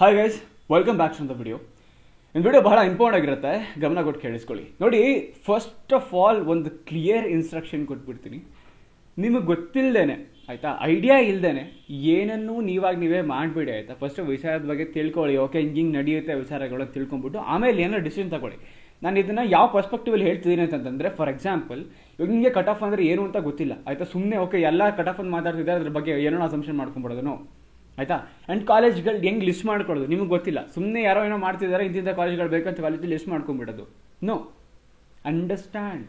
Hi guys, welcome back to the video. ಈ video ಬಹಳ important ಆಗಿರುತ್ತೆ, ಗಮನ ಕೊಟ್ಟು ಕೇಳಿಸ್ಕೊಳ್ಳಿ. ನೋಡಿ, ಫಸ್ಟ್ ಆಫ್ ಆಲ್ ಒಂದು ಕ್ಲಿಯರ್ ಇನ್ಸ್ಟ್ರಕ್ಷನ್ ಕೊಟ್ಬಿಡ್ತೀನಿ. ನಿಮಗೆ ಗೊತ್ತಿಲ್ಲದೇನೆ, ಆಯಿತಾ, ಐಡಿಯಾ ಇಲ್ಲದೇನೆ ಏನನ್ನೂ ನೀವೇ ಮಾಡಬೇಡಿ, ಆಯಿತಾ. ಫಸ್ಟ್ ವಿಚಾರದ ಬಗ್ಗೆ ತಿಳ್ಕೊಳ್ಳಿ. ಓಕೆ, ಹಿಂಗೆ ನಡೆಯುತ್ತೆ ವಿಚಾರಗಳು ತಿಳ್ಕೊಂಬಿಟ್ಟು ಆಮೇಲೆ ಏನಾರು ಡಿಸಿಷನ್ ತಗೊಳ್ಳಿ. ನಾನು ಇದನ್ನು ಯಾವ ಪರ್ಸ್ಪೆಕ್ಟಿವಲ್ಲಿ ಹೇಳ್ತಿದ್ದೀನಿ ಅಂತಂದರೆ, ಫಾರ್ ಎಕ್ಸಾಂಪಲ್, ಇವಾಗ ನಿಮಗೆ ಕಟ್ ಆಫ್ ಅಂದರೆ ಏನು ಅಂತ ಗೊತ್ತಿಲ್ಲ, ಆಯಿತಾ. ಸುಮ್ಮನೆ ಓಕೆ ಎಲ್ಲ ಕಟ್ ಆಫ್ ಅಂತ ಮಾತಾಡ್ತಿದ್ದಾರೆ, ಅದ್ರ ಬಗ್ಗೆ ಏನೋ ಅಸಂಪ್ಷನ್ ಮಾಡ್ಕೊಂಬಿಡೋದು, ಆಯಿತಾ. ಆ್ಯಂಡ್ ಕಾಲೇಜ್ಗಳು ಹೆಂಗೆ ಲಿಸ್ಟ್ ಮಾಡ್ಕೊಳ್ಳೋದು ನಿಮಗೆ ಗೊತ್ತಿಲ್ಲ, ಸುಮ್ಮನೆ ಯಾರೋ ಏನೋ ಮಾಡ್ತಿದ್ದಾರೆ, ಇಂತಿಂಥ ಕಾಲೇಜ್ಗಳು ಬೇಕಂತ ಕಾಲೇಜಲ್ಲಿ ಲಿಸ್ಟ್ ಮಾಡ್ಕೊಂಡ್ಬಿಡೋದು. No, understand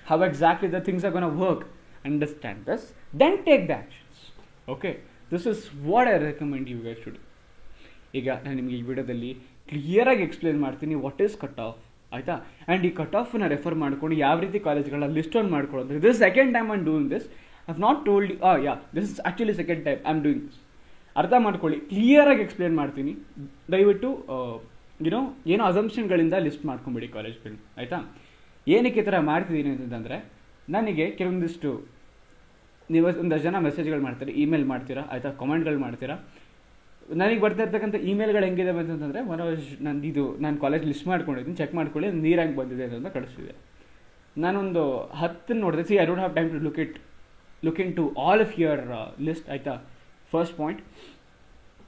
how exactly the things are going to work. Understand this, then take the actions. Okay, this is what I recommend you guys to do. ಈಗ ನಾನು ನಿಮಗೆ ಈ ವಿಡಿಯೋದಲ್ಲಿ ಕ್ಲಿಯರಾಗಿ ಎಕ್ಸ್ಪ್ಲೇನ್ ಮಾಡ್ತೀನಿ ವಾಟ್ ಈಸ್ ಕಟ್ ಆಫ್, ಆಯಿತಾ. And ಈ cut ಆಫನ್ನ refer ಮಾಡ್ಕೊಂಡು ಯಾವ ರೀತಿ ಕಾಲೇಜ್ಗಳನ್ನ ಲಿಸ್ಟ್ ಆನ್ ಮಾಡ್ಕೊಳ್ಳೋದು. This second time I am doing this. I have not told this is actually second time I am doing this. ಅರ್ಥ ಮಾಡ್ಕೊಳ್ಳಿ, ಕ್ಲಿಯರಾಗಿ ಎಕ್ಸ್ಪ್ಲೇನ್ ಮಾಡ್ತೀನಿ. ದಯವಿಟ್ಟು ಏನೋ ಅಸಂಪ್ಷನ್ಗಳಿಂದ ಲಿಸ್ಟ್ ಮಾಡ್ಕೊಂಬಿಡಿ ಕಾಲೇಜ್ಗಳು, ಆಯಿತಾ. ಏನಕ್ಕೆ ಈ ಥರ ಮಾಡ್ತಿದ್ದೀನಿ ಅಂತಂದರೆ, ನನಗೆ ಕೆಲವೊಂದಿಷ್ಟು ನೀವು ಒಂದಷ್ಟು ಜನ ಮೆಸೇಜ್ಗಳು ಮಾಡ್ತೀರಾ, ಇಮೇಲ್ ಮಾಡ್ತೀರಾ, ಆಯಿತಾ, ಕಮೆಂಟ್ಗಳು ಮಾಡ್ತೀರಾ. ನನಗೆ ಬರ್ತಾ ಇರ್ತಕ್ಕಂಥ ಇಮೇಲ್ಗಳು ಹೆಂಗಿದಾವೆ ಅಂತಂದರೆ, ನಾನು ಕಾಲೇಜ್ ಲಿಸ್ಟ್ ಮಾಡ್ಕೊಂಡಿದ್ದೀನಿ, ಚೆಕ್ ಮಾಡ್ಕೊಳ್ಳಿ, ನೀರು ಹೆಂಗೆ ಬಂದಿದೆ ಅಂತ ಕಳಿಸ್ತಿದೆ. ನಾನೊಂದು 10 ನೋಡಿದೆ. See, I don't have time to look into all of your list, ಆಯಿತಾ. ಫಸ್ಟ್ ಪಾಯಿಂಟ್,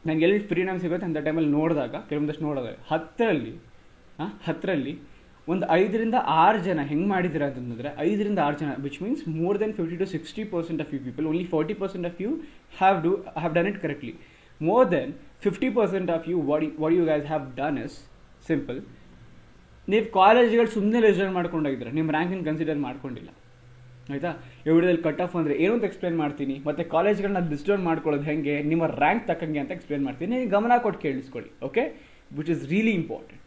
ನನಗೆ ಎಲ್ಲಿ ಫ್ರೀಡಮ್ ಸಿಗುತ್ತೆ ಅಂತ ಟೈಮಲ್ಲಿ ನೋಡಿದಾಗ ಕೆಲವೊಂದಷ್ಟು ನೋಡೋದೆ. 10ರಲ್ಲಿ ಒಂದು 5ರಿಂದ 6 ಜನ ಹೆಂಗೆ ಮಾಡಿದ್ದೀರಾ ಅಂತಂದರೆ, 5ರಿಂದ 6 ಜನ, which means more than 50 to 60% of you people, only 40% of you have done it correctly. More than 50% of you what you guys have done is simple. ನೀವು ಕಾಲೇಜ್ಗಳು ಸುಮ್ಮನೆ ರಿಸಲ್ಟ್ ಮಾಡ್ಕೊಂಡೋಗಿದ್ರೆ, ನಿಮ್ಮ ರ್ಯಾಂಕಿಂಗ್ ಕನ್ಸಿಡರ್ ಮಾಡ್ಕೊಂಡಿಲ್ಲ, ಆಯಿತಾ. ಈ ವಿಡಿಯೋದಲ್ಲಿ ಕಟ್ ಆಫ್ ಅಂದರೆ ಏನು ಅಂತ ಎಕ್ಸ್ಪ್ಲೇನ್ ಮಾಡ್ತೀನಿ, ಮತ್ತು ಕಾಲೇಜ್ಗಳನ್ನ ಲಿಸ್ಟ್ ಡೌನ್ ಮಾಡ್ಕೊಳ್ಳೋದು ಹೆಂಗೆ, ನಿಮ್ಮ ರ್ಯಾಂಕ್ ತಕ್ಕಂಗೆ ಅಂತ ಎಕ್ಸ್ಪ್ಲೇನ್ ಮಾಡ್ತೀನಿ. ಗಮನ ಕೊಟ್ಟು ಕೇಳಿಸ್ಕೊಳ್ಳಿ, okay, which is really important.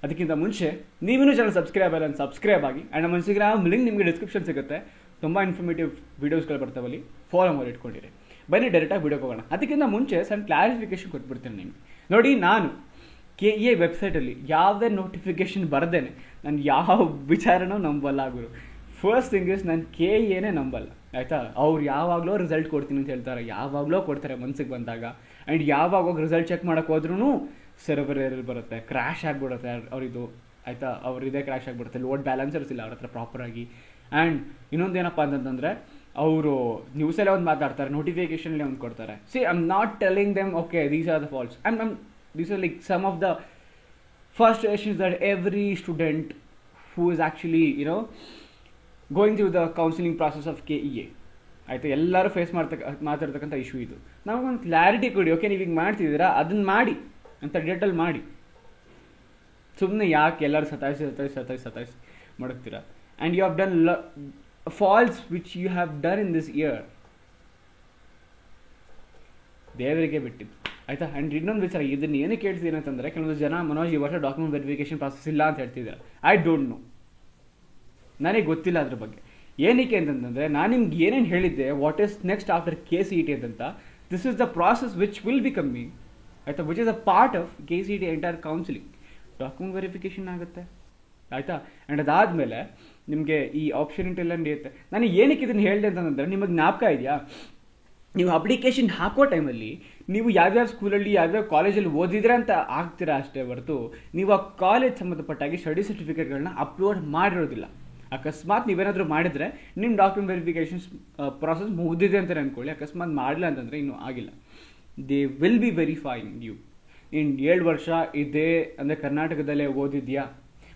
ಅದಕ್ಕಿಂತ ಮುಂಚೆ ನೀವೇನು ಚಾನಲ್ ಸಬ್ಸ್ಕ್ರೈಬ್ ಆಗಿಲ್ಲ, ಸಬ್ಸ್ಕ್ರೈಬ್ ಆಗಿ. ಆ್ಯಂಡ್ ನಮ್ಮ ಇನ್ಸ್ಟಾಗ್ರಾಮ್ ಲಿಂಕ್ ನಿಮಗೆ ಡಿಸ್ಕ್ರಿಪ್ಷನ್ ಸಿಗುತ್ತೆ. ತುಂಬ ಇನ್ಫಾರ್ಮೇಟಿವ್ ವೀಡಿಯೋಸ್ಗಳು ಬರ್ತಾವಲ್ಲಿ, ಫಾಲೋ ಮಾಡಿ ಇಟ್ಕೊಂಡಿರಿ. ಬನ್ನಿ ಡೈರೆಕ್ಟಾಗಿ ವೀಡಿಯೋಗೆ ಹೋಗೋಣ. ಅದಕ್ಕಿಂತ ಮುಂಚೆ ಸಣ್ಣ ಕ್ಲಾರಿಫಿಕೇಶನ್ ಕೊಟ್ಬಿಡ್ತೀನಿ ನಿಮಗೆ. ನೋಡಿ, ನಾನು KEA ವೆಬ್ಸೈಟಲ್ಲಿ ಯಾವುದೇ ನೋಟಿಫಿಕೇಶನ್ ಬರ್ದೇನೆ ನಾನು ಯಾವ ವಿಚಾರನೂ ನಂಬಲ್ಲ ಗುರು. ಫಸ್ಟ್ ಥಿಂಗ್ ಇಸ್, ನಾನು KEAನೇ ನಂಬಲ್ಲ, ಆಯಿತಾ. ಅವ್ರು ಯಾವಾಗಲೂ ರಿಸಲ್ಟ್ ಕೊಡ್ತೀನಿ ಅಂತ ಹೇಳ್ತಾರೆ, ಯಾವಾಗಲೂ ಕೊಡ್ತಾರೆ ಮನ್ಸಿಗೆ ಬಂದಾಗ. ಆ್ಯಂಡ್ ಯಾವಾಗ ರಿಸಲ್ಟ್ ಚೆಕ್ ಮಾಡೋಕೆ ಹೋದ್ರೂ ಸರ್ವರ್ ಏರಲ್ಲಿ ಬರುತ್ತೆ, ಕ್ರ್ಯಾಶ್ ಆಗಿಬಿಡುತ್ತೆ ಅವ್ರಿದು, ಆಯಿತಾ. ಅವ್ರದ್ದೇ ಕ್ರ್ಯಾಶ್ ಆಗಿಬಿಡುತ್ತೆ, ಲೋಡ್ ಬ್ಯಾಲೆನ್ಸರ್ಸ್ ಇಲ್ಲ ಅವ್ರ ಹತ್ರ ಪ್ರಾಪರಾಗಿ. ಆ್ಯಂಡ್ ಇನ್ನೊಂದೇನಪ್ಪ ಅಂತಂದರೆ, ಅವರು ನ್ಯೂಸಲ್ಲೇ ಒಂದು ಮಾತಾಡ್ತಾರೆ, ನೋಟಿಫಿಕೇಷನ್ಲೇ ಒಂದು ಕೊಡ್ತಾರೆ. C, I am not telling them okay these are the faults. these are like some of the frustrations that every student who is actually going through the counseling process of KEA, ಆಯಿತಾ, ಎಲ್ಲರೂ face ಮಾತಾಡ್ತಕ್ಕಂಥ issue ಇದು. ನಮಗೊಂದು clarity ಕೊಡಿ. Okay, ನೀವು ಹಿಂಗೆ ಮಾಡ್ತಿದ್ದೀರಾ, ಅದನ್ನು ಮಾಡಿ ಅಂತ ಡೇಟಲ್ಲಿ ಮಾಡಿ. ಸುಮ್ಮನೆ ಯಾಕೆ ಎಲ್ಲರೂ ಸತಾಯಿಸಿ ಮಡಗ್ತೀರಾ. And you have done false which you have done in this year, ದೇವರಿಗೆ ಬಿಟ್ಟಿದ್ದು, ಆಯಿತಾ. ಆ್ಯಂಡ್ ಇನ್ನೊಂದು ವಿಚಾರ, ಇದನ್ನು ಏನಕ್ಕೆ ಹೇಳ್ತಿದ್ದೀನಿ ಅಂತಂದರೆ, ಕೆಲವೊಂದು ಜನ ಮನೋಜ್ ಈ ವರ್ಷ ಡಾಕ್ಯುಮೆಂಟ್ ವೆರಿಫಿಕೇಷನ್ ಪ್ರಾಸೆಸ್ ಇಲ್ಲ ಅಂತ ಹೇಳ್ತಿದ್ದಾರೆ. ಐ ಡೋಂಟ್ ನೋ, ನನಗೆ ಗೊತ್ತಿಲ್ಲ ಅದ್ರ ಬಗ್ಗೆ. ಏನಕ್ಕೆ ಅಂತಂದರೆ, ನಾನು ನಿಮ್ಗೆ ಏನೇನು ಹೇಳಿದ್ದೆ, what is next after KCET ಅಂತ, this is the process which will be coming, ಆಯಿತಾ, which is a part of KCET entire counselling. Document verification ಆಗುತ್ತೆ, ಆಯಿತಾ. ಆ್ಯಂಡ್ ಅದಾದಮೇಲೆ ನಿಮಗೆ ಈ ಆಪ್ಷನಿಟಿ ಎಲ್ಲ ನಡೆಯುತ್ತೆ. ನಾನು ಏನಕ್ಕೆ ಇದನ್ನು ಹೇಳಿದೆ ಅಂತಂದರೆ, ನಿಮಗೆ ಜ್ಞಾಪಕ ಇದೆಯಾ, ನೀವು ಅಪ್ಲಿಕೇಶನ್ ಹಾಕೋ ಟೈಮಲ್ಲಿ ನೀವು ಯಾವ್ಯಾವ ಸ್ಕೂಲಲ್ಲಿ ಯಾವ್ಯಾವ ಕಾಲೇಜಲ್ಲಿ ಓದಿದ್ರೆ ಅಂತ ಆಗ್ತೀರಾ ಅಷ್ಟೇ ಹೊರತು, ನೀವು ಆ ಕಾಲೇಜ್ ಸಂಬಂಧಪಟ್ಟಾಗಿ ಸ್ಟಡಿ ಸರ್ಟಿಫಿಕೇಟ್ಗಳನ್ನ ಅಪ್ಲೋಡ್ ಮಾಡಿರೋದಿಲ್ಲ. ಅಕಸ್ಮಾತ್ ನೀವೇನಾದರೂ ಮಾಡಿದರೆ ನಿಮ್ಮ ಡಾಕ್ಯುಮೆಂಟ್ ವೆರಿಫಿಕೇಷನ್ ಪ್ರಾಸೆಸ್ ಮುಗಿದಿದೆ ಅಂತ ಅಂದ್ಕೊಳ್ಳಿ. ಅಕಸ್ಮಾತ್ ಮಾಡಲಿಲ್ಲ ಅಂತಂದರೆ ಇನ್ನೂ ಆಗಿಲ್ಲ. They will be verifying you. ನೀನು 7 ವರ್ಷ ಇದೇ ಅಂದರೆ ಕರ್ನಾಟಕದಲ್ಲೇ ಓದಿದ್ಯಾ,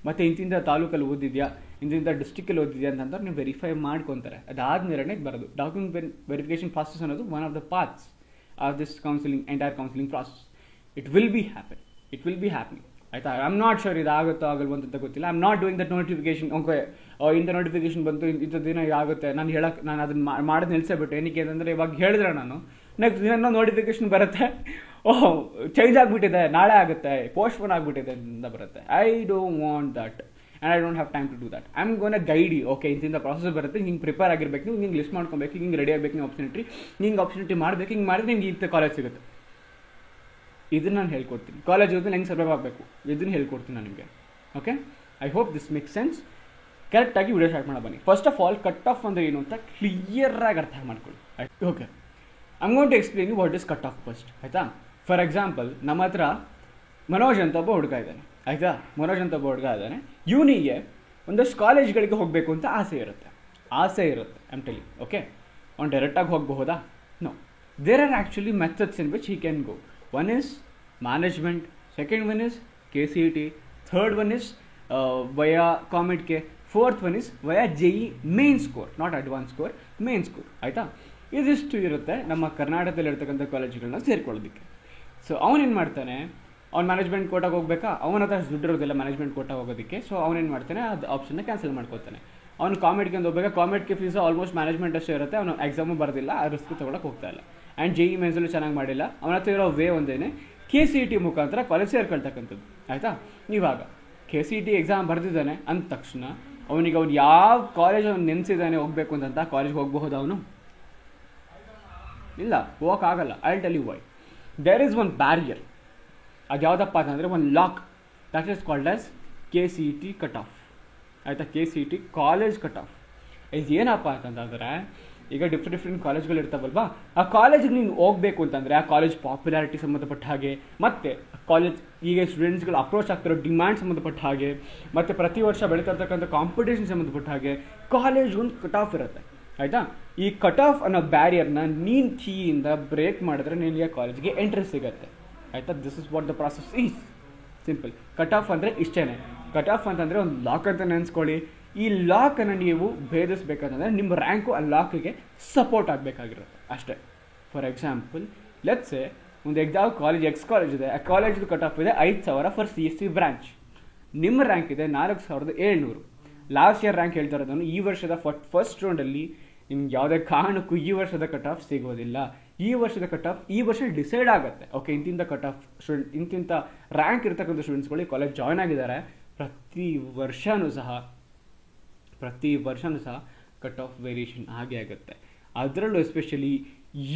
ಮತ್ತು ಇಂತಿಂಥ ತಾಲೂಕಲ್ಲಿ ಓದಿದ್ಯಾ, ಇಂತಿಂಥ ಡಿಸ್ಟಿಕಲ್ಲಿ ಓದಿದ್ಯಾ ಅಂತಂದ್ರೆ ನೀವು ವೆರಿಫೈ ಮಾಡ್ಕೊತಾರೆ. ಅದಾದಮೇಲೆ ಬರೋದು ಡಾಕ್ಯುಮೆಂಟ್ ವೆರಿಫಿಕೇಷನ್ ಪ್ರಾಸೆಸ್ ಅನ್ನೋದು one of the parts of this entire counselling process. It will be happening, ಆಯಿತಾ. ಐ ಆಮ್ ನಾಟ್ ಶೋರ್ ಇದಾಗುತ್ತೋ ಆಗಲ್ವ ಅಂತ ಗೊತ್ತಿಲ್ಲ. I am not doing that notification. Okay, ಇಂಥ ನೋಟಿಫಿಕೇಶನ್ ಬಂತು, ಇಂಥ ದಿನ ಆಗುತ್ತೆ, ನಾನು ಅದನ್ನು ಮಾಡೋದು ನಿಲ್ಲಿಸೇಬಿಟ್ಟು. ಏನಕ್ಕೆ ಅಂತಂದರೆ, ಇವಾಗ ಹೇಳಿದ್ರೆ ನಾನು ನೆಕ್ಸ್ಟ್ ದಿನ ನೋಟಿಫಿಕೇಶನ್ ಬರುತ್ತೆ, ಓಹ್ ಚೇಂಜ್ ಆಗಿಬಿಟ್ಟಿದೆ, ನಾಳೆ ಆಗುತ್ತೆ, ಪೋಸ್ಟ್ಪೋನ್ ಆಗಿಬಿಟ್ಟಿದೆ ಅಂತ ಬರುತ್ತೆ. I don't want that and I don't have time to do that. I am gonna guide you. Okay, ಇಂತಿಂಥ ಪ್ರಾಸೆಸ್ ಬರುತ್ತೆ, ಹಿಂಗೆ ಪ್ರಿಪೇರ್ ಆಗಿರ್ಬೇಕು, ನೀವು ಹಿಂಗೆ ಲಿಸ್ಟ್ ಮಾಡ್ಕೊಬೇಕು, ಹಿಂಗೆ ರೆಡಿ ಆಗಬೇಕು, ನೀವು ಆಪ್ಷನಿಟಿ ಮಾಡಬೇಕು, ಹಿಂಗೆ ಮಾಡಿದ್ರೆ ನಿಮ್ಗೆ ಇಂಥ ಕಾಲೇಜ್ ಸಿಗುತ್ತೆ. ಇದನ್ನು ನಾನು ಹೇಳ್ಕೊಡ್ತೀನಿ. ಕಾಲೇಜ್ ಓದಿದ್ರೆ ಹೆಂಗೆ ಸರ್ವೈವ್ ಆಗಬೇಕು ಇದನ್ನು ಹೇಳ್ಕೊಡ್ತೀನಿ ನಾನು ನಿಮಗೆ. Okay, I hope this make sense. ಕರೆಕ್ಟಾಗಿ ವಿಡಿಯೋ ಸ್ಟಾರ್ಟ್ ಮಾಡೋಣ ಬನ್ನಿ. First of all, cut off ಅಂದರೆ ಏನು ಅಂತ ಕ್ಲಿಯರಾಗಿ ಅರ್ಥ ಮಾಡ್ಕೊಳ್ಳಿ. Okay, I am going to explain you what is cut off first, ಆಯಿತಾ. ಫಾರ್ ಎಕ್ಸಾಂಪಲ್ ನಮ್ಮ ಹತ್ರ ಮನೋಜ್ ಅಂತ ಒಬ್ಬ ಹುಡುಗ ಇದ್ದಾನೆ, ಆಯಿತಾ. ಮನೋಜ್ ಅಂತ ಒಬ್ಬ ಹುಡುಗ ಇದ್ದಾನೆ, ಇವನಿಗೆ ಒಂದಷ್ಟು ಕಾಲೇಜ್ಗಳಿಗೆ ಹೋಗಬೇಕು ಅಂತ ಆಸೆ ಇರುತ್ತೆ. I am telling, okay. ಅವ್ನು ಡೈರೆಕ್ಟಾಗಿ ಹೋಗಬಹುದಾ? No. There are actually methods in which he can go. One is management, second one is KCET, third one is via COMEDK, fourth one is via JEE main score, not advance score, main score, ಆಯಿತಾ. ಇದಿಷ್ಟು ಇರುತ್ತೆ ನಮ್ಮ ಕರ್ನಾಟಕದಲ್ಲಿ ಇರ್ತಕ್ಕಂಥ ಕಾಲೇಜುಗಳನ್ನ ಸೇರ್ಕೊಳ್ಳೋದಕ್ಕೆ. So ಅವನೇನು ಮಾಡ್ತಾನೆ, ಅವ್ನು management ಕೋಟಾಗೆ ಹೋಗ್ಬೇಕಾ, ಅವನ ಹತ್ರ ದುಡ್ಡು ಇರೋದಿಲ್ಲ ಮ್ಯಾನೇಜ್ಮೆಂಟ್ ಕೋಟಾ ಹೋಗೋದಕ್ಕೆ. ಸೊ ಅವನೇನು ಮಾಡ್ತಾನೆ, ಅದು ಆಪ್ಷನ್ನ ಕ್ಯಾನ್ಸಲ್ ಮಾಡ್ಕೋತಾನೆ. ಅವ್ನು ಕಾಮೆಡ್ಗೆ ಅಂತ ಹೋಗ್ಬೇಕಾ, ಕಾಮೆಡ್ಗೆ ಫೀಸ್ ಆಲ್ಮೋಸ್ಟ್ ಮ್ಯಾನೇಜ್ಮೆಂಟ್ ಅಷ್ಟೇ ಇರುತ್ತೆ, ಅವನು ಎಕ್ಸಾಮು ಬರೋದಿಲ್ಲ, ಆ ರಿಸ್ಕ್ ತೊಗೊಳಕ್ಕೆ ಹೋಗ್ತಾ ಇಲ್ಲ. ಆ್ಯಂಡ್ JEE ಮೇನ್ಸಲ್ಲೂ ಚೆನ್ನಾಗಿ ಮಾಡಿಲ್ಲ, ಅವನ ಹತ್ರ ಇರೋ ವೇ ಒಂದೇನೆ KCET ಮುಖಾಂತರ ಕಾಲೇಜ್ ಸೇರ್ಕೊಳ್ತಕ್ಕಂಥದ್ದು, ಆಯಿತಾ. ಇವಾಗ KCET ಎಕ್ಸಾಮ್ ಬರೆದಿದ್ದಾನೆ ಅಂದ ತಕ್ಷಣ ಅವನಿಗೆ ಅವ್ನು ಯಾವ ಕಾಲೇಜ್ ಅವ್ನು ನೆನೆಸಿದ್ದಾನೆ ಹೋಗಬೇಕು ಅಂತ ಕಾಲೇಜ್ಗೆ ಹೋಗಬಹುದು ಅವನು? ಇಲ್ಲ, ಹೋಗೋಕ್ಕಾಗಲ್ಲ. I will tell you why. There is one barrier. ಅದು ಯಾವುದಪ್ಪ ಅಂತಂದರೆ ಒಂದು lock, that is called as KCET cut off, ಆಯಿತಾ. KCET ಕಾಲೇಜ್ ಕಟ್ ಆಫ್ ಇದು ಏನಪ್ಪ ಅಂತಂದರೆ, ಈಗ ಡಿಫ್ರೆಂಟ್ ಕಾಲೇಜ್ಗಳು ಇರ್ತಾವಲ್ವಾ, ಆ ಕಾಲೇಜಿಗೆ ನೀನು ಹೋಗಬೇಕು ಅಂತಂದರೆ ಆ ಕಾಲೇಜ್ ಪಾಪ್ಯುಲಾರಿಟಿ ಸಂಬಂಧಪಟ್ಟ ಹಾಗೆ, ಮತ್ತು ಕಾಲೇಜ್ ಈಗ ಸ್ಟೂಡೆಂಟ್ಸ್ಗಳು ಅಪ್ರೋಚ್ ಆಗ್ತಿರೋ ಡಿಮ್ಯಾಂಡ್ ಸಂಬಂಧಪಟ್ಟ ಹಾಗೆ, ಮತ್ತು ಪ್ರತಿ ವರ್ಷ ಬೆಳೀತಾ ಇರ್ತಕ್ಕಂಥ ಕಾಂಪಿಟೇಷನ್ ಸಂಬಂಧಪಟ್ಟ ಹಾಗೆ ಕಾಲೇಜ್ ಒಂದು ಕಟ್ ಆಫ್ ಇರುತ್ತೆ, ಆಯಿತಾ. ಈ ಕಟ್ ಆಫ್ ಅನ್ನೋ ಬ್ಯಾರಿಯರ್ನ ನೀನು ಕೀಯಿಂದ ಬ್ರೇಕ್ ಮಾಡಿದ್ರೆ ನಿನಗೆ ಕಾಲೇಜ್ಗೆ ಎಂಟ್ರಿ ಸಿಗುತ್ತೆ, ಆಯಿತಾ. This is what the process is. Simple. Cut off ಅಂದರೆ ಇಷ್ಟೇ. ಕಟ್ ಆಫ್ ಅಂತಂದರೆ ಒಂದು ಲಾಕ್ ಅಂತ ನೆನೆಸ್ಕೊಳ್ಳಿ. ಈ ಲಾಕನ್ನು ನೀವು ಭೇದಿಸ್ಬೇಕಂತಂದರೆ ನಿಮ್ಮ ರ್ಯಾಂಕು ಆ ಲಾಕಿಗೆ ಸಪೋರ್ಟ್ ಆಗಬೇಕಾಗಿರುತ್ತೆ ಅಷ್ಟೇ. ಫಾರ್ ಎಕ್ಸಾಂಪಲ್, ಲೆಟ್ಸೆ ಒಂದು ಎಕ್ಸಾಮ್ ಕಾಲೇಜ್ ಎಕ್ಸ್ ಕಾಲೇಜ್ ಇದೆ, ಆ ಕಾಲೇಜ್ದು ಕಟ್ ಆಫ್ ಇದೆ 5,000 ಫಾರ್ CSC ಬ್ರಾಂಚ್. ನಿಮ್ಮ ರ್ಯಾಂಕ್ ಇದೆ 4,700. ಲಾಸ್ಟ್ ಇಯರ್ ರ್ಯಾಂಕ್ ಹೇಳ್ತಾ ಇರೋದನ್ನು ಈ ವರ್ಷದ ಫಸ್ಟ್ ರೌಂಡಲ್ಲಿ ನಿಮ್ಗೆ ಯಾವುದೇ ಕಾರಣಕ್ಕೂ ಈ ವರ್ಷದ ಕಟ್ ಆಫ್ ಸಿಗೋದಿಲ್ಲ. ಈ ವರ್ಷದ ಕಟ್ ಆಫ್ ಈ ವರ್ಷ ಡಿಸೈಡ್ ಆಗುತ್ತೆ. ಓಕೆ, ಇಂತಿಂಥ ಕಟ್ ಆಫ್ ಸ್ಟೂಡೆಂಟ್, ಇಂತಿಂಥ ರ್ಯಾಂಕ್ ಇರ್ತಕ್ಕಂಥ ಸ್ಟೂಡೆಂಟ್ಸ್ಗಳು ಕಾಲೇಜ್ ಜಾಯ್ನ್ ಆಗಿದ್ದಾರೆ. ಪ್ರತಿ ವರ್ಷವೂ ಸಹ ಕಟ್ ಆಫ್ ವೇರಿಯೇಷನ್ ಆಗೇ ಆಗುತ್ತೆ. ಅದರಲ್ಲೂ ಎಸ್ಪೆಷಲಿ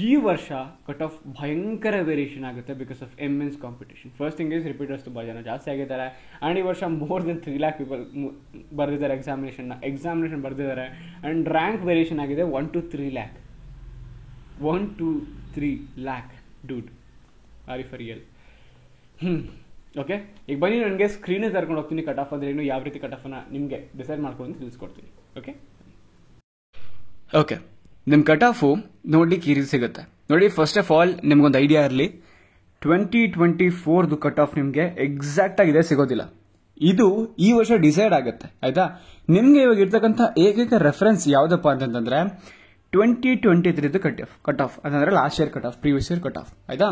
ಈ ವರ್ಷ ಕಟ್ ಆಫ್ ಭಯಂಕರ ವೇರಿಯೇಷನ್ ಆಗುತ್ತೆ because of immense competition. First thing is repeaters ತುಂಬ ಜನ ಜಾಸ್ತಿ ಆಗಿದ್ದಾರೆ. ಆ್ಯಂಡ್ ಈ ವರ್ಷ ಮೋರ್ ದೆನ್ 3 lakh ಪೀಪಲ್ ಬರೆದಿದ್ದಾರೆ ಎಕ್ಸಾಮಿನೇಷನ್ ಬರೆದಿದ್ದಾರೆ. ಆ್ಯಂಡ್ ರ್ಯಾಂಕ್ ವೇರಿಯೇಷನ್ ಆಗಿದೆ 1 to 3 lakh. 1 to 3 lakh dude, are you for real? Okay, ಈಗ ಬನ್ನಿ ನನಗೆ ಸ್ಕ್ರೀನಿಗೆ ಕರ್ಕೊಂಡು ಹೋಗ್ತೀನಿ. ಕಟ್ ಆಫ್ ಅಂದರೆ ಏನು, ಯಾವ ರೀತಿ ಕಟ್ ಆಫನ್ನು ನಿಮಗೆ ಡಿಸೈಡ್ ಮಾಡ್ಕೊಂಡು ತಿಳಿಸ್ಕೊಡ್ತೀನಿ. ಓಕೆ, ನಿಮ್ಮ ಕಟ್ ಆಫು ನೋಡ್ಲಿಕ್ಕೆ ಈ ರೀತಿ ಸಿಗುತ್ತೆ ನೋಡಿ. ಫಸ್ಟ್ ಆಫ್ ಆಲ್ ನಿಮ್ಗೊಂದು ಐಡಿಯಾ ಇರಲಿ, 2024 ಕಟ್ ಆಫ್ ನಿಮಗೆ ಎಕ್ಸಾಕ್ಟ್ ಆಗಿದೆ ಸಿಗೋದಿಲ್ಲ. ಇದು ಈ ವರ್ಷ ಡಿಸೈಡ್ ಆಗುತ್ತೆ, ಆಯ್ತಾ. ನಿಮಗೆ ಇವಾಗ ಇರ್ತಕ್ಕಂಥ ಏಕೈಕ ರೆಫರೆನ್ಸ್ ಯಾವುದಪ್ಪ ಅಂತಂದ್ರೆ 2023 ಕಟ್ ಆಫ್ ಅಂತಂದ್ರೆ last year cut off, previous year cut off, ಆಯ್ತಾ.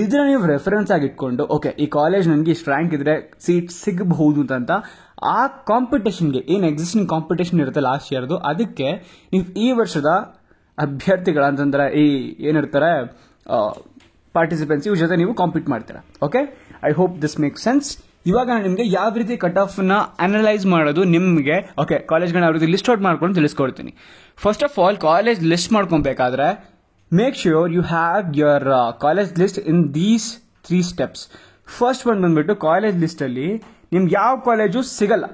ಇದನ್ನ ನೀವು ರೆಫರೆನ್ಸ್ ಆಗಿ ಇಟ್ಕೊಂಡು ಓಕೆ ಈ ಕಾಲೇಜ್ ನನಗೆ ಇಷ್ಟು ರ್ಯಾಂಕ್ ಇದ್ರೆ ಸೀಟ್ ಸಿಗಬಹುದು ಅಂತ ಆ ಕಾಂಪಿಟೇಷನ್ಗೆ ಏನು ಎಕ್ಸಿಸ್ಟಿಂಗ್ ಕಾಂಪಿಟೇಷನ್ ಇರುತ್ತೆ ಲಾಸ್ಟ್ ಇಯರ್ದು, ಅದಕ್ಕೆ ನೀವು ಈ ವರ್ಷದ ಅಭ್ಯರ್ಥಿಗಳಂತಂದ್ರೆ ಈ ಏನಿರ್ತಾರೆ ಪಾರ್ಟಿಸಿಪೆಂಟ್ಸ್ ಇವ್ರ ಜೊತೆ ನೀವು ಕಾಂಪೀಟ್ ಮಾಡ್ತೀರಾ. Okay, I hope this make sense. ಇವಾಗ ನಾನು ನಿಮಗೆ ಯಾವ ರೀತಿ ಕಟ್ ಆಫ್ನ ಅನಲೈಸ್ ಮಾಡೋದು ನಿಮಗೆ ಓಕೆ ಕಾಲೇಜ್ಗಳನ್ನ ಯಾವ ರೀತಿ ಲಿಸ್ಟ್ ಔಟ್ ಮಾಡ್ಕೊಂಡು ತಿಳಿಸ್ಕೊಡ್ತೀನಿ. First of all college list ಮಾಡ್ಕೊಬೇಕಾದ್ರೆ make sure you have your college list in these 3 steps. First one ಬಂದ್ಬಿಟ್ಟು ಕಾಲೇಜ್ ಲಿಸ್ಟಲ್ಲಿ ನಿಮ್ಗೆ ಯಾವ ಕಾಲೇಜು ಸಿಗಲ್ಲ,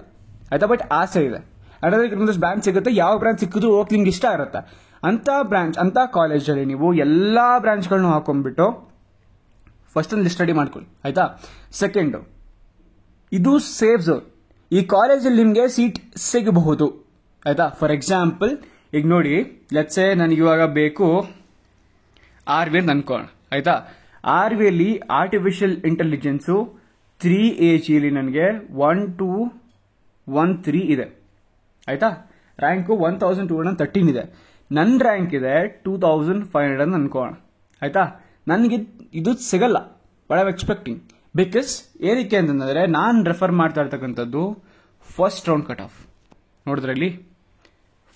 ಆಯ್ತಾ, ಬಟ್ ಆಸೆ ಇದೆ. ಅದರಲ್ಲಿ ಒಂದಷ್ಟು ಬ್ರಾಂಚ್ ಸಿಗುತ್ತೆ, ಯಾವ ಬ್ರಾಂಚ್ ಸಿಕ್ಕಿದ್ರು ಹೋಗಿ ನಿಮ್ಗೆ ಇಷ್ಟ ಇರುತ್ತೆ ಅಂತ ಬ್ರಾಂಚ್ ಅಂತ ಕಾಲೇಜಲ್ಲಿ ನೀವು ಎಲ್ಲ ಬ್ರಾಂಚ್ಗಳನ್ನೂ ಹಾಕೊಂಡ್ಬಿಟ್ಟು ಫಸ್ಟ್ ಒಂದು ಲಿಸ್ಟ್ ರೆಡಿ ಮಾಡ್ಕೊಳ್ಳಿ, ಆಯ್ತಾ. ಸೆಕೆಂಡು, ಇದು ಸೇಫ್ ಝೋನ್. ಈ ಕಾಲೇಜಲ್ಲಿ ನಿಮಗೆ ಸೀಟ್ ಸಿಗಬಹುದು, ಆಯ್ತಾ. ಫಾರ್ ಎಕ್ಸಾಂಪಲ್ ಈಗ ನೋಡಿ, ಲೆಟ್ಸೆ ನನಗೆ ಇವಾಗ ಬೇಕು RV ಅಂತ ಅನ್ಕೋಣ, ಆಯ್ತಾ. RVಯಲ್ಲಿ ಆರ್ಟಿಫಿಷಿಯಲ್ ಇಂಟೆಲಿಜೆನ್ಸು 3AGಲಿ ನನಗೆ 1213 ಇದೆ, ಆಯ್ತಾ. ರ್ಯಾಂಕು 1213 ಇದೆ. ನನ್ನ ರ್ಯಾಂಕ್ ಇದೆ 2500 ಅಂತ ಅನ್ಕೋಣ, ಆಯ್ತಾ. ನನಗೆ ಇದು ಸಿಗಲ್ಲ, but I am expecting. Because ಏನಕ್ಕೆ ಅಂತಂದರೆ ನಾನು ರೆಫರ್ ಮಾಡ್ತಾ ಇರ್ತಕ್ಕಂಥದ್ದು ಫಸ್ಟ್ ರೌಂಡ್ ಕಟ್ ಆಫ್. ನೋಡಿದ್ರಲ್ಲಿ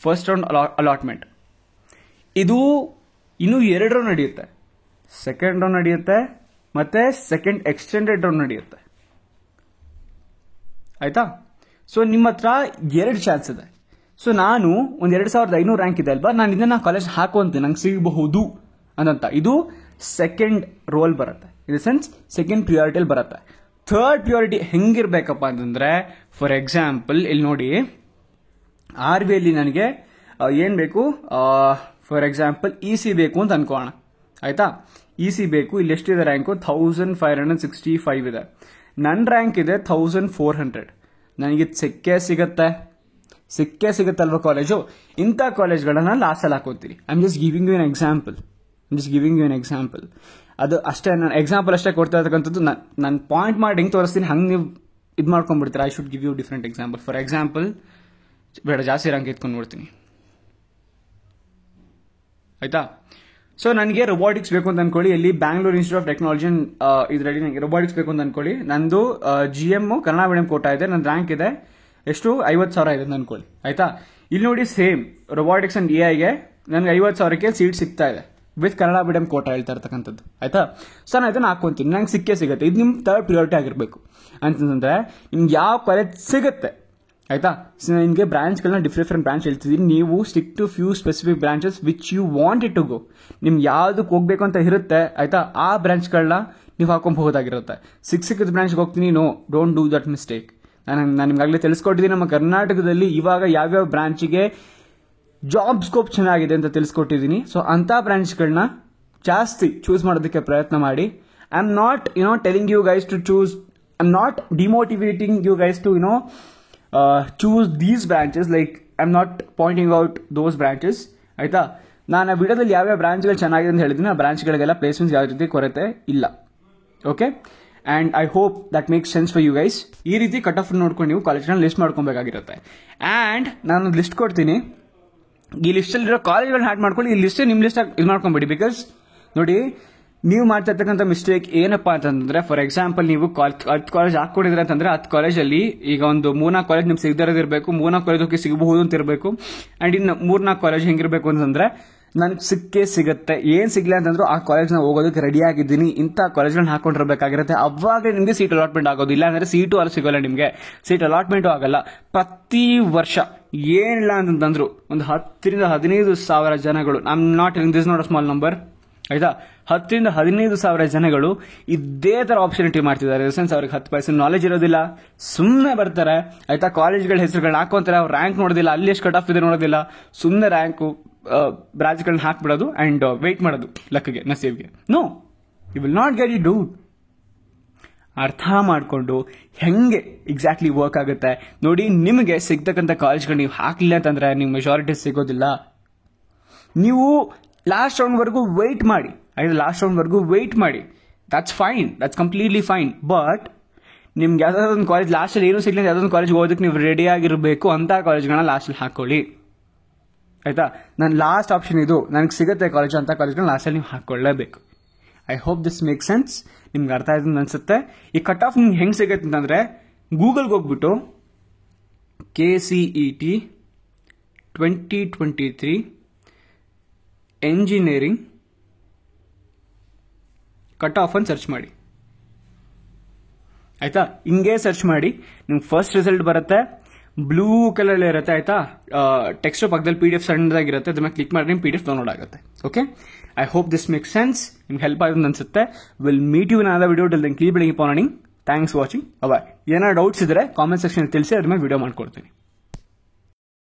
ಫಸ್ಟ್ ರೌಂಡ್ ಅಲಾಟ್ಮೆಂಟ್ ಇದು ಇನ್ನೂ 2 ರೌಂಡ್ ನಡೆಯುತ್ತೆ. ಸೆಕೆಂಡ್ ರೌಂಡ್ ನಡೆಯುತ್ತೆ ಮತ್ತೆ ಸೆಕೆಂಡ್ ಎಕ್ಸ್ಟೆಂಡೆಡ್ ರೌಂಡ್ ನಡೆಯುತ್ತೆ, ಆಯ್ತಾ. ಸೊ ನಿಮ್ಮ ಹತ್ರ 2 ಚಾನ್ಸ್ ಇದೆ. ಸೊ ನಾನು ಒಂದು 2500 ರ್ಯಾಂಕ್ ಇದೆ ಅಲ್ವಾ, ನಾನು ಇದನ್ನ ಕಾಲೇಜ್ ಹಾಕುವಂತೆ ನಂಗೆ ಸಿಗಬಹುದು ಅಂತ. ಇದು ಸೆಕೆಂಡ್ ರೋಲ್ ಬರುತ್ತೆ, ಇನ್ ದ ಸೆನ್ಸ್ ಸೆಕೆಂಡ್ ಪ್ರಿಯಾರಿಟಿಯಲ್ಲಿ ಬರುತ್ತೆ. ಥರ್ಡ್ ಪ್ರಿಯಾರಿಟಿ ಹೆಂಗಿರ್ಬೇಕಪ್ಪ ಅಂತಂದ್ರೆ, ಫಾರ್ ಎಕ್ಸಾಂಪಲ್ ಇಲ್ಲಿ ನೋಡಿ, RVಯಲ್ಲಿ ನನಗೆ ಏನು ಬೇಕು, ಫಾರ್ ಎಕ್ಸಾಂಪಲ್ EC ಬೇಕು ಅಂತ ಅನ್ಕೋಣ, ಆಯ್ತಾ. EC ಬೇಕು. ಇಲ್ಲಿ ಎಷ್ಟಿದೆ ರ್ಯಾಂಕು? 1565 ಇದೆ. ನನ್ನ ರ್ಯಾಂಕ್ ಇದೆ 1400. ನನಗೆ ಸಿಕ್ಕೇ ಸಿಗುತ್ತಲ್ವ ಕಾಲೇಜು. ಇಂಥ ಕಾಲೇಜ್ಗಳನ್ನ ಲಾಸ್ಟಲ್ಲಿ ಹಾಕೋತೀನಿ. I am just giving you an example. ಅದು ಅಷ್ಟೇ, ನಾನು ಎಕ್ಸಾಂಪಲ್ ಅಷ್ಟೇ ಕೊಡ್ತಾ ಇರ್ತಕ್ಕಂಥದ್ದು. ನಾನು ಪಾಯಿಂಟ್ ಮಾಡಿ ಹೆಂಗೆ ತೋರಿಸ್ತೀನಿ ಹಂಗೆ ನೀವು ಇದು ಮಾಡ್ಕೊಂಡ್ಬಿಡ್ತೀರಾ. I should give you different example. For example, ಬೇಡ ಜಾಸ್ತಿ ರ್ಯಾಂಕ್ ಎತ್ಕೊಂಡ್ಬಿಡ್ತೀನಿ, ಆಯ್ತಾ? ಸೊ ನನಗೆ ರೊಬಾಟಿಕ್ಸ್ ಬೇಕು ಅಂತ ಅನ್ಕೊಳ್ಳಿ. ಇಲ್ಲಿ ಬ್ಯಾಂಗ್ಳೂರ್ ಇನ್ಸ್ಟಿಟ್ಯೂಟ್ ಆಫ್ ಟೆಕ್ನಾಲಜಿ ಇದರಲ್ಲಿ ನನಗೆ ರೊಬಾಟಿಕ್ಸ್ ಬೇಕು ಅಂತ ಅನ್ಕೊಳ್ಳಿ. ನಂದು GM ಕನ್ನಡ ಮೀಡಿಯಂ ಕೋಟಾ ಇದೆ. ನನ್ನ ರ್ಯಾಂಕ್ ಇದೆ ಎಷ್ಟು? 50,000 ಇದೆ ಅಂತ ಅನ್ಕೊಳ್ಳಿ, ಆಯ್ತಾ? ಇಲ್ಲಿ ನೋಡಿ, ಸೇಮ್ ರೊಬಾಟಿಕ್ಸ್ ಅಂಡ್ AI ನನಗೆ 50,000ಕ್ಕೆ ಸೀಟ್ ಸಿಗ್ತಾ ಇದೆ ವಿತ್ ಕನ್ನಡ ಮೀಡಿಯಂ ಕೋಟಾ ಹೇಳ್ತಾ ಇರ್ತಕ್ಕಂಥದ್ದು, ಆಯ್ತಾ? ಸೊ ನಾನು ಇದನ್ನ ಹಾಕೊಂತೀನಿ, ನಂಗೆ ಸಿಕ್ಕೇ ಸಿಗುತ್ತೆ. ಇದು ನಿಮ್ಮ ಥರ್ಡ್ ಪ್ರಿಯಾರಿಟಿ ಆಗಿರಬೇಕು. ಅಂತಂದ್ರೆ ನಿಮ್ಗೆ ಯಾವ ಕಾಲೇಜ್ ಸಿಗುತ್ತೆ, ಆಯ್ತಾ? ನಿಮಗೆ ಬ್ರಾಂಚ್ಗಳನ್ನ ಡಿಫ್ರೆಂಟ್ ಬ್ರಾಂಚ್ ಹೇಳ್ತಿದ್ದೀನಿ. ನೀವು stick to few specific branches which you want it to go. ನಿಮ್ಗೆ ಯಾವ್ದಕ್ಕೆ ಹೋಗ್ಬೇಕು ಅಂತ ಇರುತ್ತೆ, ಆಯ್ತಾ? ಆ ಬ್ರಾಂಚ್ಗಳನ್ನ ನೀವು ಹಾಕೊಂಬಹುದಾಗಿರುತ್ತೆ. ಸಿಕ್ಕಿದ ಬ್ರಾಂಚ್ಗೆ ಹೋಗ್ತೀನಿ, no, don't do that mistake. ನಾನು ನಿಮ್ಗಾಗಲೇ ತಿಳಿಸ್ಕೊಟ್ಟಿದ್ದೀನಿ. ನಮ್ಮ ಕರ್ನಾಟಕದಲ್ಲಿ ಇವಾಗ ಯಾವ್ಯಾವ ಬ್ರಾಂಚಿಗೆ ಜಾಬ್ ಸ್ಕೋಪ್ ಚೆನ್ನಾಗಿದೆ ಅಂತ ತಿಳಿಸ್ಕೊಟ್ಟಿದ್ದೀನಿ. ಸೊ ಅಂತ ಬ್ರಾಂಚ್ಗಳನ್ನ ಜಾಸ್ತಿ ಚೂಸ್ ಮಾಡೋದಕ್ಕೆ ಪ್ರಯತ್ನ ಮಾಡಿ. I am not telling you guys to choose, I am not demotivating you guys to choose these branches, like I'm not pointing out those branches, ಆಯ್ತಾ? ನಾನು ಆ ವಿಡಿಯೋದಲ್ಲಿ ಯಾವ್ಯಾವ ಬ್ರಾಂಚ್ಗಳು ಚೆನ್ನಾಗಿದೆ ಅಂತ ಹೇಳಿದ್ದೀನಿ, ಆ ಬ್ರಾಂಚ್ಗಳಿಗೆಲ್ಲ ಪ್ಲೇಸ್ಮೆಂಟ್ಸ್ ಯಾವ ರೀತಿ ಕೊರತೆ ಇಲ್ಲ. Okay, and I hope that makes sense for you guys. ಈ ರೀತಿ ಕಟ್ ಆಫ್ ನೋಡ್ಕೊಂಡು ನೀವು ಕಾಲೇಜ್ನ ಲಿಸ್ಟ್ ಮಾಡ್ಕೊಬೇಕಾಗಿರುತ್ತೆ. ಆ್ಯಂಡ್ ನಾನು ಲಿಸ್ಟ್ ಕೊಡ್ತೀನಿ, ಈ ಲಿಸ್ಟಲ್ಲಿರೋ ಕಾಲೇಜ್ಗಳನ್ನ ಆ್ಯಡ್ ಮಾಡ್ಕೊಂಡು ಈ ಲಿಸ್ಟ್ ನಿಮ್ಮ ಲಿಸ್ಟ್ ಇದು ಮಾಡ್ಕೊಂಬಿಡಿ. ಬಿಕಾಸ್ ನೋಡಿ, ನೀವು ಮಾಡ್ತಾ ಇರ್ತಕ್ಕಂಥ ಮಿಸ್ಟೇಕ್ ಏನಪ್ಪಾ ಅಂತಂದ್ರೆ, ಫಾರ್ ಎಕ್ಸಾಂಪಲ್ ನೀವು 10 ಕಾಲೇಜ್ ಹಾಕೊಂಡಿದ್ರೆ ಅಂತಂದ್ರೆ 10 ಕಾಲೇಜಲ್ಲಿ ಈಗ ಒಂದು 3-4 ಕಾಲೇಜ್ ನಿಮ್ಗೆ ಸಿಗದಿರೋದಿರಬೇಕು, 3-4 ಕಾಲೇಜ್ ಹೋಗಿ ಸಿಗಬಹುದು ಅಂತ ಇರಬೇಕು. ಅಂಡ್ ಇನ್ನು 3-4 ಕಾಲೇಜ್ ಹೆಂಗಿರ್ಬೇಕು ಅಂತಂದ್ರೆ, ನನಗೆ ಸಿಕ್ಕೇ ಸಿಗುತ್ತೆ, ಏನ್ ಸಿಗ್ಲಿ ಅಂತಂದ್ರು ಆ ಕಾಲೇಜ್ನ ಹೋಗೋದಕ್ಕೆ ರೆಡಿ ಆಗಿದ್ದೀನಿ, ಇಂಥ ಕಾಲೇಜ್ಗಳನ್ನ ಹಾಕೊಂಡಿರ್ಬೇಕಾಗಿರುತ್ತೆ. ಅವಾಗ ನಿಮಗೆ ಸೀಟ್ ಅಲಾಟ್ಮೆಂಟ್ ಆಗೋದು. ಇಲ್ಲ ಅಂದ್ರೆ ಸೀಟು ಅಲ್ಲಿ ಸಿಗೋಲ್ಲ, ನಿಮಗೆ ಸೀಟ್ ಅಲಾಟ್ಮೆಂಟು ಆಗಲ್ಲ. ಪ್ರತಿ ವರ್ಷ ಏನಿಲ್ಲ ಅಂತಂದ್ರು ಒಂದು 10,000-15,000 ಜನಗಳು, I am not this not a small number, ಆಯ್ತಾ? 10,000-15,000 ಜನಗಳು ಇದೇ ತರ ಆಪರ್ಚುನಿಟಿ ಮಾಡ್ತಿದ್ದಾರೆ. ಸೆನ್ಸ್ ಅವ್ರಿಗೆ 10% ನಾಲೆಜ್ ಇರೋದಿಲ್ಲ, ಸುಮ್ಮನೆ ಬರ್ತಾರೆ, ಆಯ್ತಾ? ಕಾಲೇಜ್ಗಳ ಹೆಸರುಗಳನ್ನ ಹಾಕೊಂತಾರೆ, ಅವ್ರು ರ್ಯಾಂಕ್ ನೋಡೋದಿಲ್ಲ, ಅಲ್ಲಿ ಎಷ್ಟು ಕಟ್ ಆಫ್ ಇದೆ ನೋಡೋದಿಲ್ಲ, ಸುಮ್ಮನೆ ರ್ಯಾಂಕು ಬ್ರಾಂಚ್ಗಳನ್ನ ಹಾಕ್ಬಿಡೋದು ಅಂಡ್ ವೇಟ್ ಮಾಡೋದು ಲಕ್ಗೆ, ನಸೀಬ್ಗೆ. No, you will not get it. Do ಅರ್ಥ ಮಾಡಿಕೊಂಡು ಹೆಂಗೆ ಎಕ್ಸಾಕ್ಟ್ಲಿ ವರ್ಕ್ ಆಗುತ್ತೆ ನೋಡಿ. ನಿಮಗೆ ಸಿಗ್ತಕ್ಕಂಥ ಕಾಲೇಜ್ಗಳು ನೀವು ಹಾಕಲಿಲ್ಲ ಅಂತಂದ್ರೆ ನಿಮ್ಗೆ ಮೆಜಾರಿಟಿ ಸಿಗೋದಿಲ್ಲ. ನೀವು ಲಾಸ್ಟ್ ರೌಂಡ್ವರೆಗೂ ವೆಯ್ಟ್ ಮಾಡಿ, ಆಯ್ತು? ಲಾಸ್ಟ್ ರೌಂಡ್ವರೆಗೂ ವೆಯ್ಟ್ ಮಾಡಿ, that's fine, that's completely fine. But ನಿಮ್ಗೆ ಯಾವ್ದಾದ್ರು ಒಂದು ಕಾಲೇಜ್ ಲಾಸ್ಟಲ್ಲಿ ಏನೂ ಸಿಗ್ಲಿಲ್ಲ, ಯಾವ್ದೊಂದು ಕಾಲೇಜ್ ಓದಕ್ಕೆ ನೀವು ರೆಡಿ ಆಗಿರಬೇಕು, ಅಂತ ಕಾಲೇಜ್ಗಳನ್ನ ಲಾಸ್ಟಲ್ಲಿ ಹಾಕೊಳ್ಳಿ, ಆಯ್ತಾ? ನನ್ನ ಲಾಸ್ಟ್ ಆಪ್ಷನ್ ಇದು, ನನಗೆ ಸಿಗುತ್ತೆ ಕಾಲೇಜ್ ಅಂತ ಕಾಲೇಜ್ಗಳನ್ನ ಲಾಸ್ಟಲ್ಲಿ ನೀವು ಹಾಕೊಳ್ಳೇಬೇಕು. I hope this make sense. ನಿಮ್ಗೆ ಅರ್ಥ ಆಯ್ತು ಅನ್ಸುತ್ತೆ. ಈ ಕಟ್ ಆಫ್ ನಿಮ್ಗೆ ಹೆಂಗೆ ಸಿಗುತ್ತೆ ಅಂತಂದ್ರೆ, ಗೂಗಲ್ಗೆ ಹೋಗ್ಬಿಟ್ಟು KCET 2023 ಎಂಜಿನಿಯರಿಂಗ್ ಕಟ್ ಆಫ್ ಅಂತ ಸರ್ಚ್ ಮಾಡಿ, ಆಯ್ತಾ? ಹಿಂಗೆ ಸರ್ಚ್ ಮಾಡಿ, ನಿಮ್ಗೆ ಫಸ್ಟ್ ರಿಸಲ್ಟ್ ಬರುತ್ತೆ, ಬ್ಲೂ ಕಲರ್ ಇರುತ್ತೆ, ಆಯ್ತಾ? ಟೆಕ್ಸ್ಟ್ ಪಕ್ಕದಲ್ಲಿ PDF ಸಣ್ಣದಾಗಿರುತ್ತೆ, ಅದ್ರ ಮೇಲೆ ಕ್ಲಿಕ್ ಮಾಡಿ ನಿಮ್ಗೆ PDF ಡೌನ್ಲೋಡ್ ಆಗುತ್ತೆ. Okay, I hope this make sense. ನಿಮ್ಗೆ ಹೆಲ್ಪ್ ಆಗುತ್ತೆ ಅನ್ಸುತ್ತೆ. Will meet you in another video. Till then keep ಬೆಳಿಗ್ಗೆ ಪಾರ್ನಿಂಗ್. Thanks watching. ಬಾಯ್. ಏನಾದ್ರು ಡೌಟ್ಸ್ ಇದ್ರೆ ಕಾಮೆಂಟ್ ಸೆಕ್ಷನ್ ತಿಳಿಸಿ, ಅದ್ರ ಮೇಲೆ ವಿಡಿಯೋ ಮಾಡ್ಕೊಡ್ತೀನಿ.